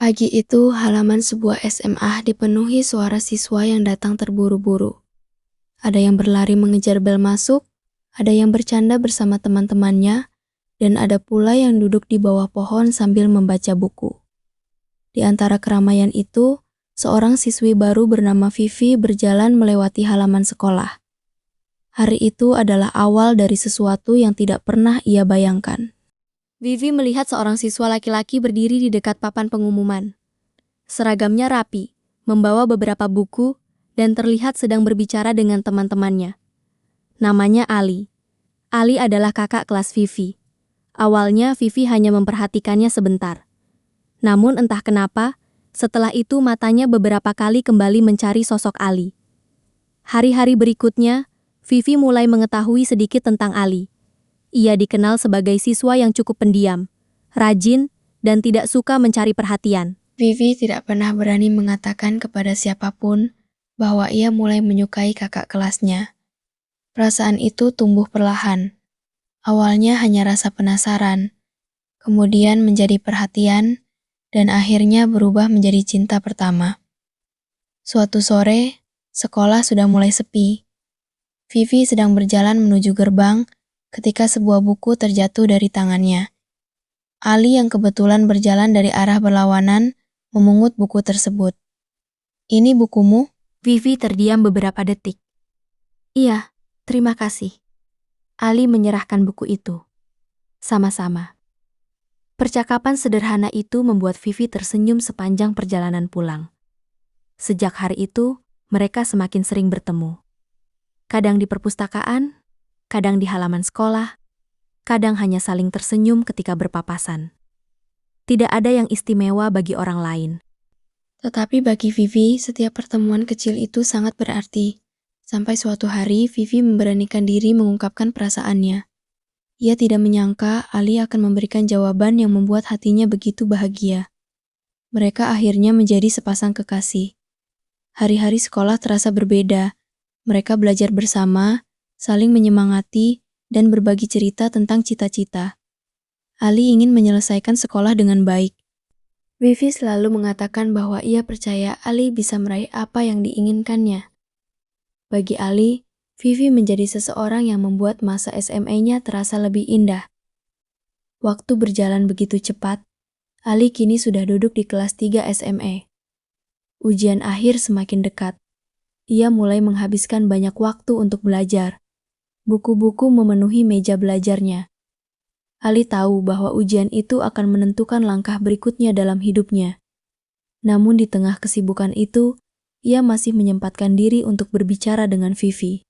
Pagi itu, halaman sebuah SMA dipenuhi suara siswa yang datang terburu-buru. Ada yang berlari mengejar bel masuk, ada yang bercanda bersama teman-temannya, dan ada pula yang duduk di bawah pohon sambil membaca buku. Di antara keramaian itu, seorang siswi baru bernama Vivi berjalan melewati halaman sekolah. Hari itu adalah awal dari sesuatu yang tidak pernah ia bayangkan. Vivi melihat seorang siswa laki-laki berdiri di dekat papan pengumuman. Seragamnya rapi, membawa beberapa buku, dan terlihat sedang berbicara dengan teman-temannya. Namanya Ali. Ali adalah kakak kelas Vivi. Awalnya Vivi hanya memperhatikannya sebentar. Namun entah kenapa, setelah itu matanya beberapa kali kembali mencari sosok Ali. Hari-hari berikutnya, Vivi mulai mengetahui sedikit tentang Ali. Ia dikenal sebagai siswa yang cukup pendiam, rajin, dan tidak suka mencari perhatian. Vivi tidak pernah berani mengatakan kepada siapapun bahwa ia mulai menyukai kakak kelasnya. Perasaan itu tumbuh perlahan. Awalnya hanya rasa penasaran, kemudian menjadi perhatian, dan akhirnya berubah menjadi cinta pertama. Suatu sore, sekolah sudah mulai sepi. Vivi sedang berjalan menuju gerbang ketika sebuah buku terjatuh dari tangannya. Ali yang kebetulan berjalan dari arah berlawanan memungut buku tersebut. "Ini bukumu?" Vivi terdiam beberapa detik. "Iya, terima kasih." Ali menyerahkan buku itu. "Sama-sama." Percakapan sederhana itu membuat Vivi tersenyum sepanjang perjalanan pulang. Sejak hari itu, mereka semakin sering bertemu. Kadang di perpustakaan, kadang di halaman sekolah, kadang hanya saling tersenyum ketika berpapasan. Tidak ada yang istimewa bagi orang lain. Tetapi bagi Vivi, setiap pertemuan kecil itu sangat berarti. Sampai suatu hari, Vivi memberanikan diri mengungkapkan perasaannya. Ia tidak menyangka Ali akan memberikan jawaban yang membuat hatinya begitu bahagia. Mereka akhirnya menjadi sepasang kekasih. Hari-hari sekolah terasa berbeda. Mereka belajar bersama, saling menyemangati, dan berbagi cerita tentang cita-cita. Ali ingin menyelesaikan sekolah dengan baik. Vivi selalu mengatakan bahwa ia percaya Ali bisa meraih apa yang diinginkannya. Bagi Ali, Vivi menjadi seseorang yang membuat masa SMA-nya terasa lebih indah. Waktu berjalan begitu cepat, Ali kini sudah duduk di kelas 3 SMA. Ujian akhir semakin dekat. Ia mulai menghabiskan banyak waktu untuk belajar. Buku-buku memenuhi meja belajarnya. Ali tahu bahwa ujian itu akan menentukan langkah berikutnya dalam hidupnya. Namun di tengah kesibukan itu, ia masih menyempatkan diri untuk berbicara dengan Vivi.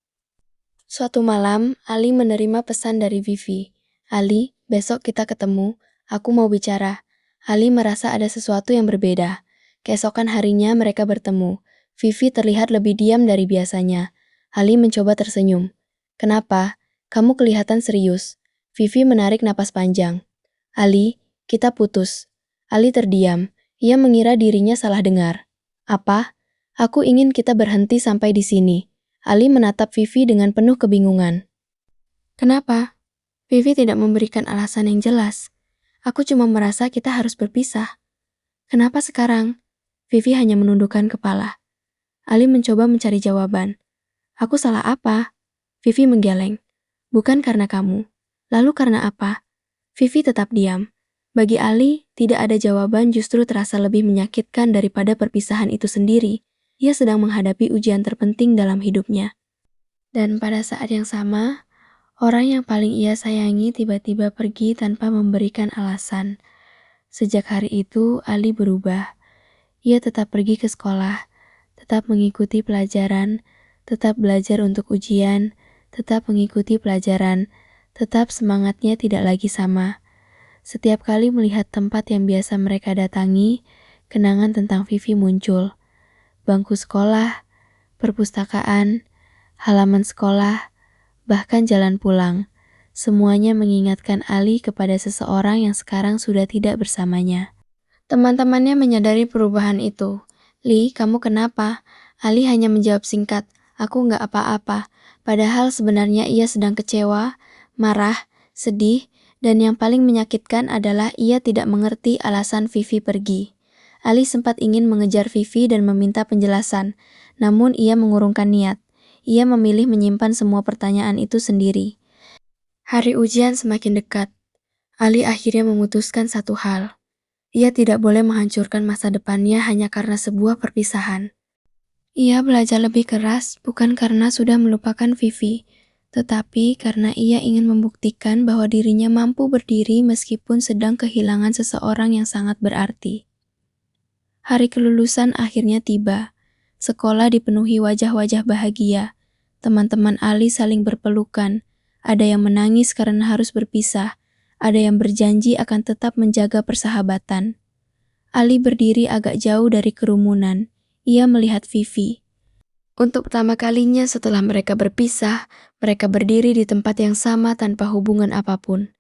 Suatu malam, Ali menerima pesan dari Vivi. "Ali, besok kita ketemu. Aku mau bicara." Ali merasa ada sesuatu yang berbeda. Keesokan harinya mereka bertemu. Vivi terlihat lebih diam dari biasanya. Ali mencoba tersenyum. "Kenapa? Kamu kelihatan serius." Vivi menarik napas panjang. "Ali, kita putus." Ali terdiam. Ia mengira dirinya salah dengar. "Apa? Aku ingin kita berhenti sampai di sini." Ali menatap Vivi dengan penuh kebingungan. "Kenapa?" Vivi tidak memberikan alasan yang jelas. "Aku cuma merasa kita harus berpisah." "Kenapa sekarang?" Vivi hanya menundukkan kepala. Ali mencoba mencari jawaban. "Aku salah apa?" Vivi menggeleng. "Bukan karena kamu." "Lalu karena apa?" Vivi tetap diam. Bagi Ali, tidak ada jawaban justru terasa lebih menyakitkan daripada perpisahan itu sendiri. Ia sedang menghadapi ujian terpenting dalam hidupnya. Dan pada saat yang sama, orang yang paling ia sayangi tiba-tiba pergi tanpa memberikan alasan. Sejak hari itu, Ali berubah. Ia tetap pergi ke sekolah, tetap mengikuti pelajaran, tetap belajar untuk ujian, tetap mengikuti pelajaran, tetap semangatnya tidak lagi sama. Setiap kali melihat tempat yang biasa mereka datangi, kenangan tentang Vivi muncul. Bangku sekolah, perpustakaan, halaman sekolah, bahkan jalan pulang. Semuanya mengingatkan Ali kepada seseorang yang sekarang sudah tidak bersamanya. Teman-temannya menyadari perubahan itu. "Li, kamu kenapa?" Ali hanya menjawab singkat, "Aku nggak apa-apa." Padahal sebenarnya ia sedang kecewa, marah, sedih, dan yang paling menyakitkan adalah ia tidak mengerti alasan Vivi pergi. Ali sempat ingin mengejar Vivi dan meminta penjelasan, namun ia mengurungkan niat. Ia memilih menyimpan semua pertanyaan itu sendiri. Hari ujian semakin dekat. Ali akhirnya memutuskan satu hal. Ia tidak boleh menghancurkan masa depannya hanya karena sebuah perpisahan. Ia belajar lebih keras bukan karena sudah melupakan Vivi, tetapi karena ia ingin membuktikan bahwa dirinya mampu berdiri meskipun sedang kehilangan seseorang yang sangat berarti. Hari kelulusan akhirnya tiba. Sekolah dipenuhi wajah-wajah bahagia. Teman-teman Ali saling berpelukan. Ada yang menangis karena harus berpisah. Ada yang berjanji akan tetap menjaga persahabatan. Ali berdiri agak jauh dari kerumunan. Ia melihat Vivi. Untuk pertama kalinya setelah mereka berpisah, mereka berdiri di tempat yang sama tanpa hubungan apapun.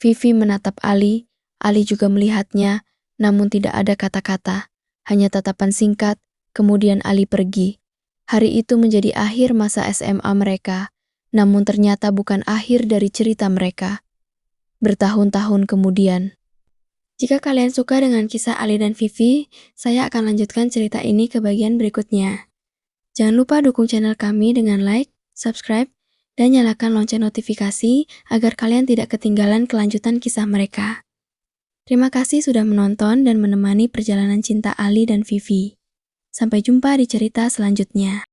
Vivi menatap Ali juga melihatnya, namun tidak ada kata-kata. Hanya tatapan singkat, kemudian Ali pergi. Hari itu menjadi akhir masa SMA mereka, namun ternyata bukan akhir dari cerita mereka. Bertahun-tahun kemudian. Jika kalian suka dengan kisah Ali dan Vivi, saya akan lanjutkan cerita ini ke bagian berikutnya. Jangan lupa dukung channel kami dengan like, subscribe, dan nyalakan lonceng notifikasi agar kalian tidak ketinggalan kelanjutan kisah mereka. Terima kasih sudah menonton dan menemani perjalanan cinta Ali dan Vivi. Sampai jumpa di cerita selanjutnya.